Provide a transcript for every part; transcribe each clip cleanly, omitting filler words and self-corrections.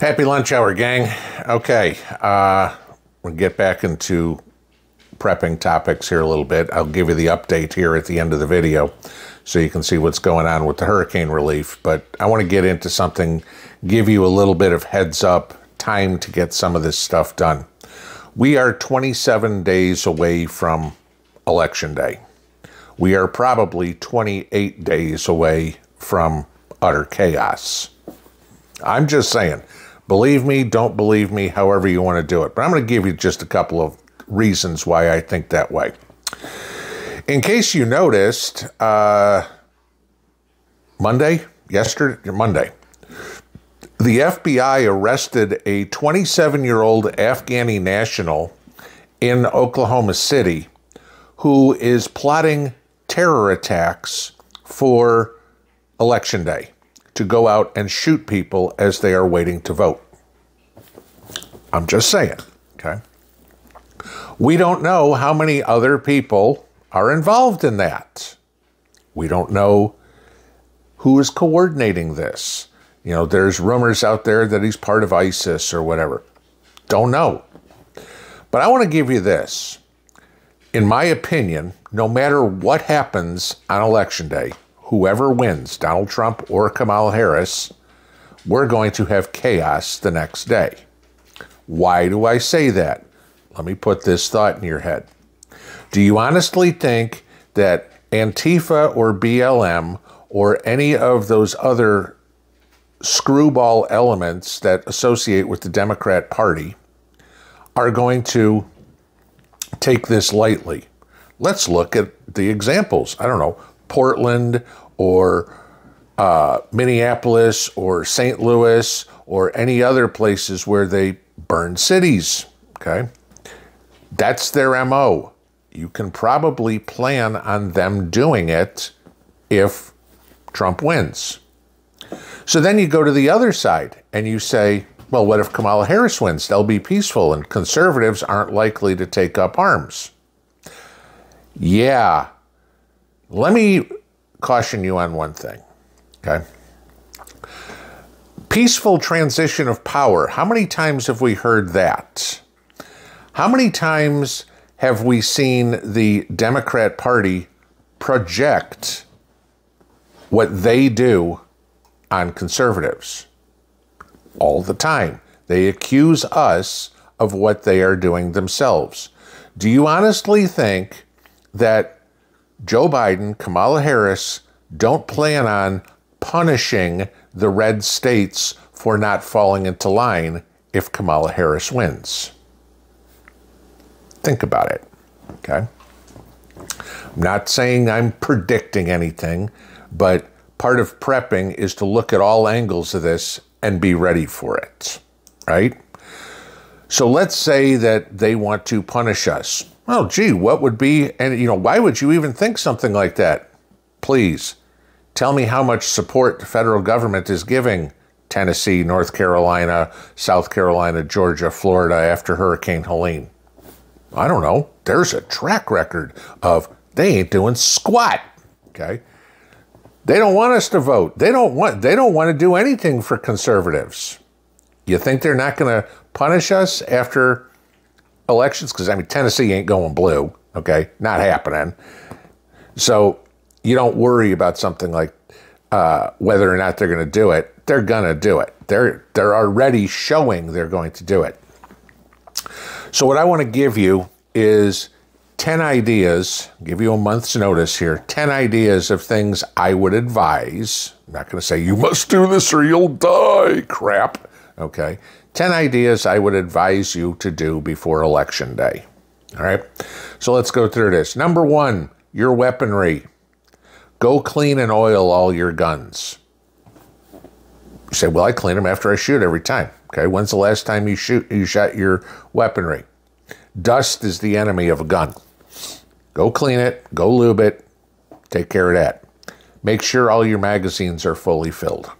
Happy lunch hour, gang. Okay, we'll get back into prepping topics here a little bit. I'll give you the update here at the end of the video so you can see what's going on with the hurricane relief. But I want to get into something, give you a little bit of heads up, time to get some of this stuff done. We are 27 days away from Election Day. We are probably 28 days away from utter chaos. I'm just saying. Believe me, don't believe me, however you want to do it. But I'm going to give you just a couple of reasons why I think that way. In case you noticed, Monday, the FBI arrested a 27-year-old Afghani national in Oklahoma City who is plotting terror attacks for Election Day, to go out and shoot people as they are waiting to vote. I'm just saying, okay? We don't know how many other people are involved in that. We don't know who is coordinating this. You know, there's rumors out there that he's part of ISIS or whatever. Don't know. But I want to give you this. In my opinion, no matter what happens on Election Day, whoever wins, Donald Trump or Kamala Harris, we're going to have chaos the next day. Why do I say that? Let me put this thought in your head. Do you honestly think that Antifa or BLM or any of those other screwball elements that associate with the Democrat Party are going to take this lightly? Let's look at the examples. I don't know, Portland or Minneapolis or St. Louis or any other places where they burn cities, okay? That's their MO. You can probably plan on them doing it if Trump wins. So then you go to the other side and you say, well, what if Kamala Harris wins? They'll be peaceful and conservatives aren't likely to take up arms. Yeah. Let me caution you on one thing, okay? Peaceful transition of power. How many times have we heard that? How many times have we seen the Democrat Party project what they do on conservatives? All the time. They accuse us of what they are doing themselves. Do you honestly think that Joe Biden, Kamala Harris don't plan on punishing the red states for not falling into line if Kamala Harris wins? Think about it, okay? I'm not saying I'm predicting anything, but part of prepping is to look at all angles of this and be ready for it, right? So let's say that they want to punish us. Well, gee, what would be, and why would you even think something like that? Please, tell me how much support the federal government is giving Tennessee, North Carolina, South Carolina, Georgia, Florida after Hurricane Helene. I don't know. There's a track record of they ain't doing squat, okay? They don't want us to vote. They don't want to do anything for conservatives. You think they're not going to punish us after elections? Because, Tennessee ain't going blue, okay? Not happening. So you don't worry about something like whether or not they're going to do it. They're going to do it. They're already showing they're going to do it. So what I want to give you is 10 ideas, give you a month's notice here, 10 ideas of things I would advise. I'm not going to say you must do this or you'll die, crap, okay? 10 ideas I would advise you to do before Election Day, all right? So let's go through this. Number one, your weaponry. Go clean and oil all your guns. You say, well, I clean them after I shoot every time. Okay, when's the last time you shot your weaponry? Dust is the enemy of a gun. Go clean it, go lube it, take care of that. Make sure all your magazines are fully filled.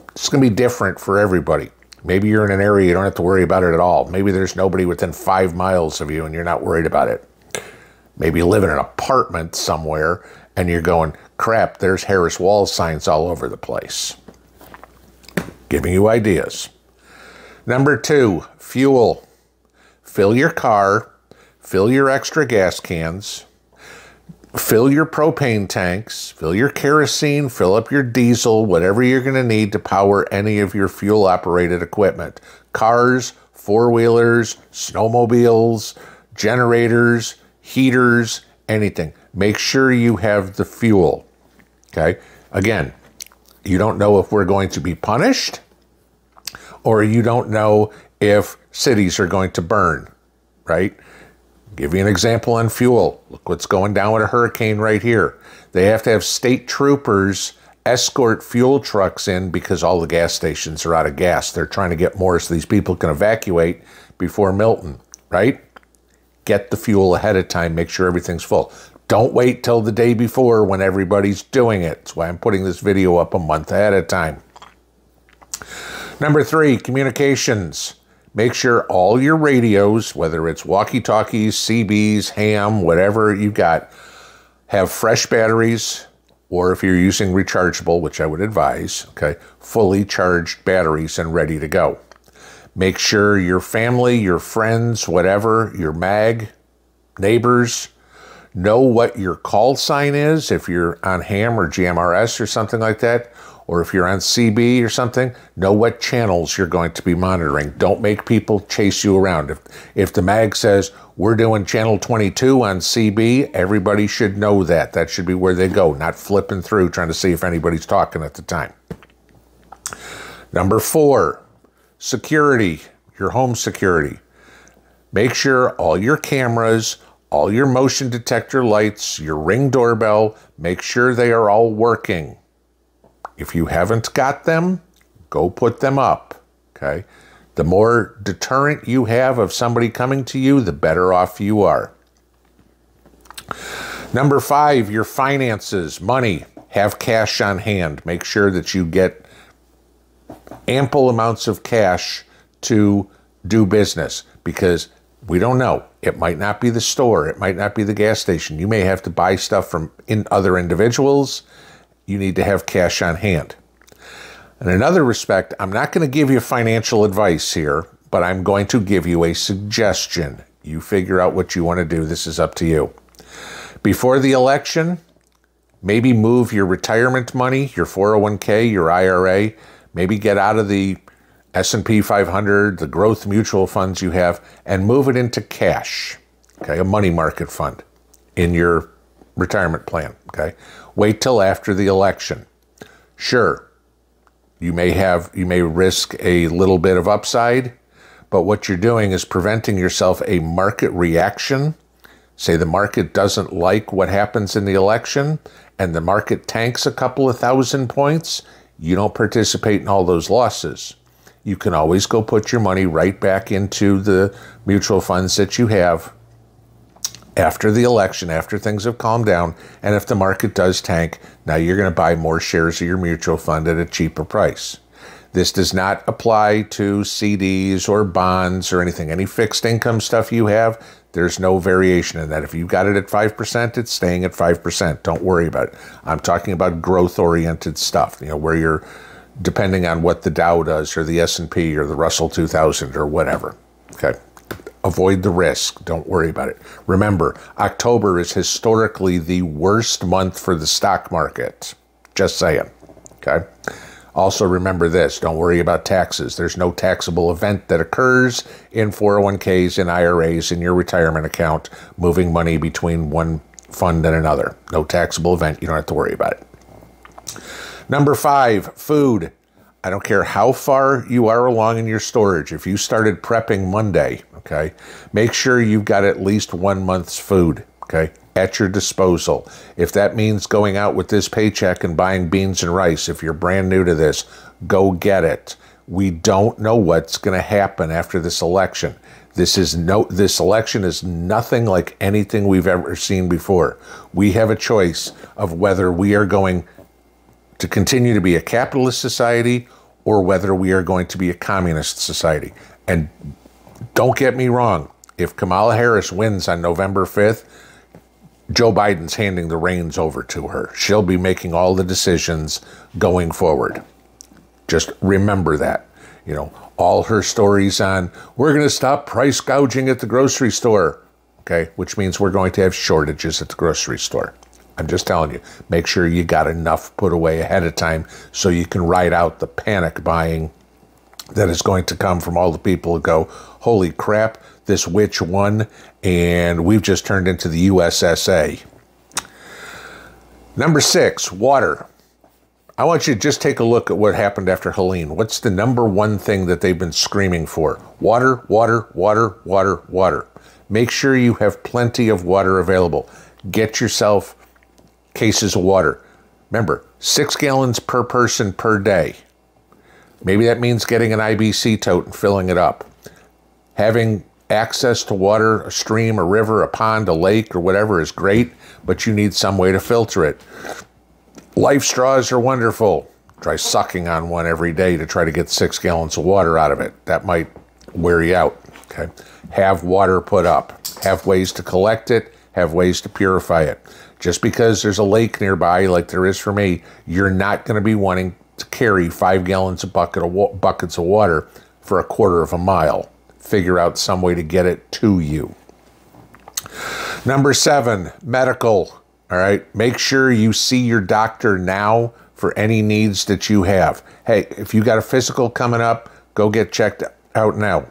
It's going to be different for everybody. Maybe you're in an area you don't have to worry about it at all. Maybe there's nobody within 5 miles of you and you're not worried about it. Maybe you live in an apartment somewhere and you're going, crap, there's Harris Wall signs all over the place. Giving you ideas. Number 2, fuel. Fill your car, fill your extra gas cans, fill your propane tanks, fill your kerosene, fill up your diesel, whatever you're going to need to power any of your fuel-operated equipment. Cars, four-wheelers, snowmobiles, generators, heaters, anything. Make sure you have the fuel, okay? Again, you don't know if we're going to be punished, or you don't know if cities are going to burn, right? Give you an example on fuel. Look what's going down with a hurricane right here. They have to have state troopers escort fuel trucks in because all the gas stations are out of gas. They're trying to get more so these people can evacuate before Milton, right? Get the fuel ahead of time. Make sure everything's full. Don't wait till the day before when everybody's doing it. That's why I'm putting this video up a month ahead of time. Number 3, communications. Make sure all your radios, whether it's walkie-talkies, CBs, ham, whatever you got, have fresh batteries, or if you're using rechargeable, which I would advise, okay, fully charged batteries and ready to go. Make sure your family, your friends, whatever, your mag, neighbors, know what your call sign is if you're on ham or GMRS or something like that, or if you're on CB or something, know what channels you're going to be monitoring. Don't make people chase you around. If the mag says, we're doing channel 22 on CB, everybody should know that. That should be where they go, not flipping through trying to see if anybody's talking at the time. Number 4, security, your home security. Make sure all your cameras, all your motion detector lights, your Ring doorbell, make sure they are all working. If you haven't got them, go put them up, okay? The more deterrent you have of somebody coming to you, the better off you are. Number 5, your finances, money. Have cash on hand. Make sure that you get ample amounts of cash to do business, because we don't know. It might not be the store. It might not be the gas station. You may have to buy stuff from other individuals. You need to have cash on hand. In another respect, I'm not going to give you financial advice here, but I'm going to give you a suggestion. You figure out what you want to do. This is up to you. Before the election, maybe move your retirement money, your 401k, your IRA, maybe get out of the S&P 500, the growth mutual funds you have, and move it into cash, okay, a money market fund in your retirement plan, okay? Wait till after the election. Sure, you may risk a little bit of upside, but what you're doing is preventing yourself a market reaction. Say the market doesn't like what happens in the election and the market tanks a couple of thousand points, you don't participate in all those losses. You can always go put your money right back into the mutual funds that you have after the election, after things have calmed down, and if the market does tank, now you're going to buy more shares of your mutual fund at a cheaper price. This does not apply to CDs or bonds or anything. Any fixed income stuff you have, there's no variation in that. If you got it at 5%, it's staying at 5%. Don't worry about it. I'm talking about growth-oriented stuff, where you're depending on what the Dow does or the S&P or the Russell 2000 or whatever, okay? Avoid the risk. Don't worry about it. Remember, October is historically the worst month for the stock market. Just saying. Okay? Also remember this. Don't worry about taxes. There's no taxable event that occurs in 401ks and IRAs in your retirement account, moving money between one fund and another. No taxable event. You don't have to worry about it. Number 5, food. I don't care how far you are along in your storage. If you started prepping Monday, okay, make sure you've got at least 1 month's food, okay, at your disposal. If that means going out with this paycheck and buying beans and rice, if you're brand new to this, go get it. We don't know what's going to happen after this election. This election is nothing like anything we've ever seen before. We have a choice of whether we are going to continue to be a capitalist society or whether we are going to be a communist society. And don't get me wrong, if Kamala Harris wins on November 5th, Joe Biden's handing the reins over to her. She'll be making all the decisions going forward. Just remember that. You know, all her stories on, we're going to stop price gouging at the grocery store. Okay, which means we're going to have shortages at the grocery store. I'm just telling you, make sure you got enough put away ahead of time so you can ride out the panic buying that is going to come from all the people who go, holy crap, this witch won, and we've just turned into the USSA. Number 6, water. I want you to just take a look at what happened after Helene. What's the number one thing that they've been screaming for? Water, water, water, water, water. Make sure you have plenty of water available. Get yourself cases of water. Remember, 6 gallons per person per day. Maybe that means getting an IBC tote and filling it up. Having access to water, a stream, a river, a pond, a lake, or whatever is great, but you need some way to filter it. Life straws are wonderful. Try sucking on one every day to try to get 6 gallons of water out of it. That might wear you out. Okay. Have water put up. Have ways to collect it. Have ways to purify it. Just because there's a lake nearby, like there is for me, you're not going to be wanting to carry 5 gallons of buckets of water for a quarter of a mile. Figure out some way to get it to you. Number 7, medical. All right. Make sure you see your doctor now for any needs that you have. Hey, if you got a physical coming up, go get checked out now.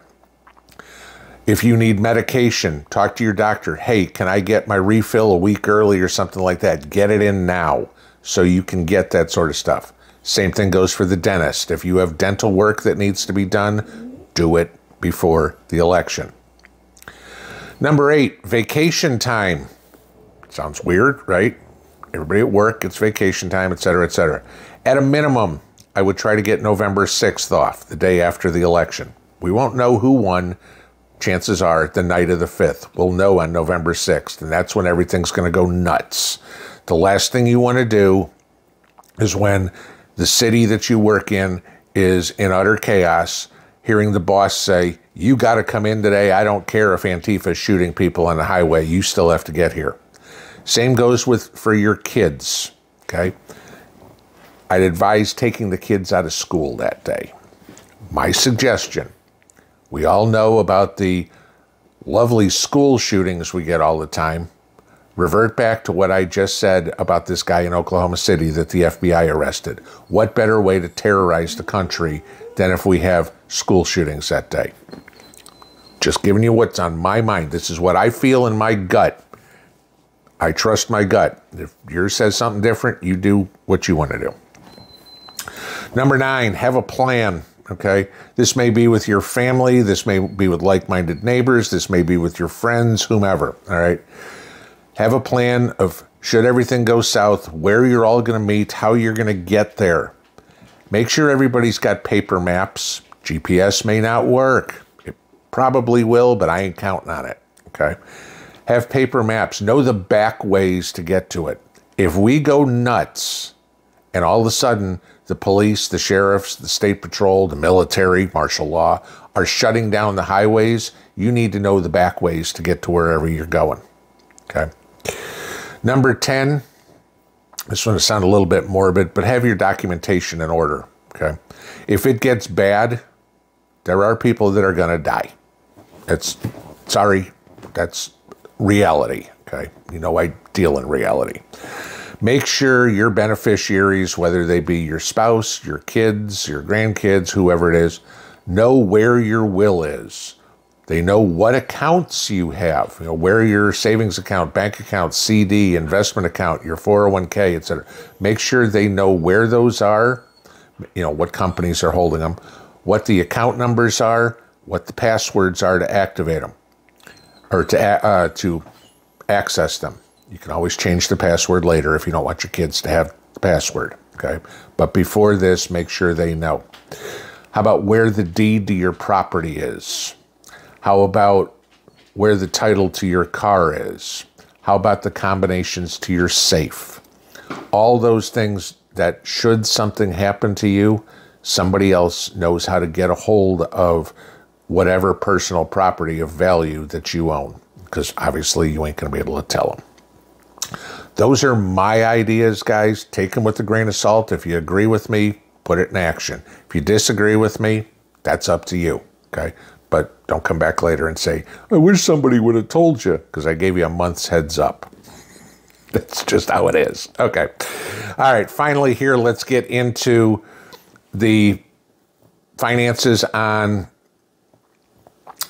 If you need medication, talk to your doctor. Hey, can I get my refill a week early or something like that? Get it in now so you can get that sort of stuff. Same thing goes for the dentist. If you have dental work that needs to be done, do it before the election. Number 8, vacation time. Sounds weird, right? Everybody at work, it's vacation time, etc., etc. At a minimum, I would try to get November 6th off, the day after the election. We won't know who won. Chances are the night of the 5th. We'll know on November 6th, and that's when everything's going to go nuts. The last thing you want to do is when the city that you work in is in utter chaos, hearing the boss say, you got to come in today. I don't care if Antifa is shooting people on the highway. You still have to get here. Same goes for your kids, okay? I'd advise taking the kids out of school that day. My suggestion, we all know about the lovely school shootings we get all the time. Revert back to what I just said about this guy in Oklahoma City that the FBI arrested. What better way to terrorize the country than if we have school shootings that day? Just giving you what's on my mind. This is what I feel in my gut. I trust my gut. If yours says something different, you do what you want to do. Number 9, have a plan. Okay, this may be with your family. This may be with like-minded neighbors. This may be with your friends, whomever. All right, have a plan of should everything go south, where you're all going to meet, how you're going to get there. Make sure everybody's got paper maps. GPS may not work. It probably will, but I ain't counting on it. Okay, have paper maps. Know the back ways to get to it. If we go nuts, and all of a sudden the police, the sheriffs, the state patrol, the military, martial law are shutting down the highways, you need to know the back ways to get to wherever you're going. Okay. Number 10, this one will sound a little bit morbid, but have your documentation in order. Okay. If it gets bad, there are people that are going to die. Sorry, that's reality. Okay. You know, I deal in reality. Make sure your beneficiaries, whether they be your spouse, your kids, your grandkids, whoever it is, know where your will is. They know what accounts you have, where your savings account, bank account, CD, investment account, your 401k, etc. Make sure they know where those are, what companies are holding them, what the account numbers are, what the passwords are to activate them, or to access them. You can always change the password later if you don't want your kids to have the password, okay? But before this, make sure they know. How about where the deed to your property is? How about where the title to your car is? How about the combinations to your safe? All those things that should something happen to you, somebody else knows how to get a hold of whatever personal property of value that you own, because obviously you ain't going to be able to tell them. Those are my ideas, guys. Take them with a grain of salt. If you agree with me, put it in action. If you disagree with me, That's up to you, okay? But don't come back later and say, I wish somebody would have told you, because I gave you a month's heads up. That's just how it is. Okay. All right, finally here, let's get into the finances on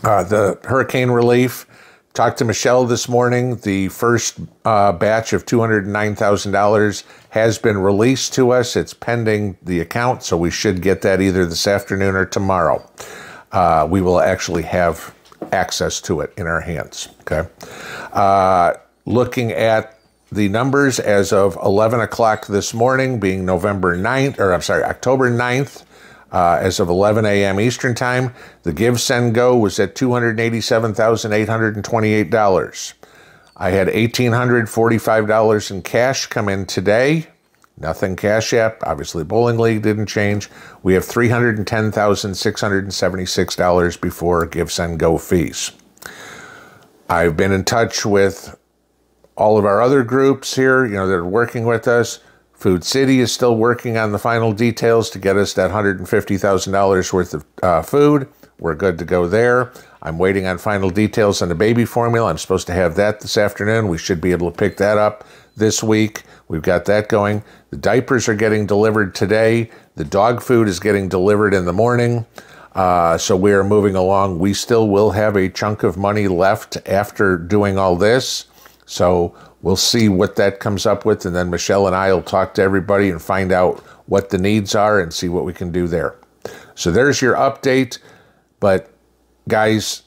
the hurricane relief. Talked to Michelle this morning. The first batch of $209,000 has been released to us. It's pending the account, so we should get that either this afternoon or tomorrow. We will actually have access to it in our hands, okay? Looking at the numbers as of 11 o'clock this morning, being October 9th, as of 11 a.m. Eastern Time, the Give, Send, Go was at $287,828. I had $1,845 in cash come in today. Nothing Cash App. Obviously, Bowling League didn't change. We have $310,676 before Give, Send, Go fees. I've been in touch with all of our other groups here, that are working with us. Food City is still working on the final details to get us that $150,000 worth of food. We're good to go there. I'm waiting on final details on the baby formula. I'm supposed to have that this afternoon. We should be able to pick that up this week. We've got that going. The diapers are getting delivered today. The dog food is getting delivered in the morning. So we are moving along. We still will have a chunk of money left after doing all this. So we'll see what that comes up with, and then Michelle and I will talk to everybody and find out what the needs are and see what we can do there. So there's your update. But guys,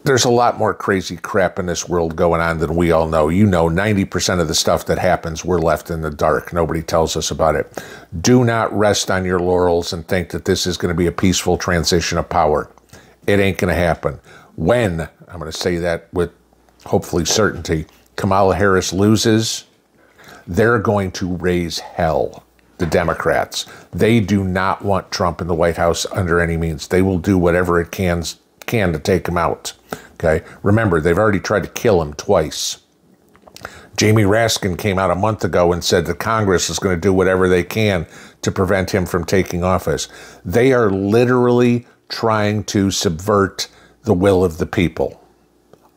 there's a lot more crazy crap in this world going on than we all know. 90% of the stuff that happens, we're left in the dark. Nobody tells us about it. Do not rest on your laurels and think that this is going to be a peaceful transition of power. It ain't going to happen. When, I'm going to say that with hopefully certainty, Kamala Harris loses, they're going to raise hell, the Democrats. They do not want Trump in the White House under any means. They will do whatever it can to take him out. Okay? Remember, they've already tried to kill him twice. Jamie Raskin came out a month ago and said that Congress is going to do whatever they can to prevent him from taking office. They are literally trying to subvert the will of the people.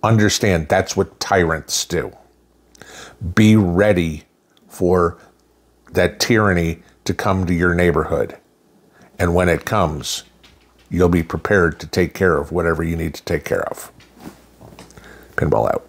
Understand, that's what tyrants do. Be ready for that tyranny to come to your neighborhood. And when it comes, you'll be prepared to take care of whatever you need to take care of. Pinball out.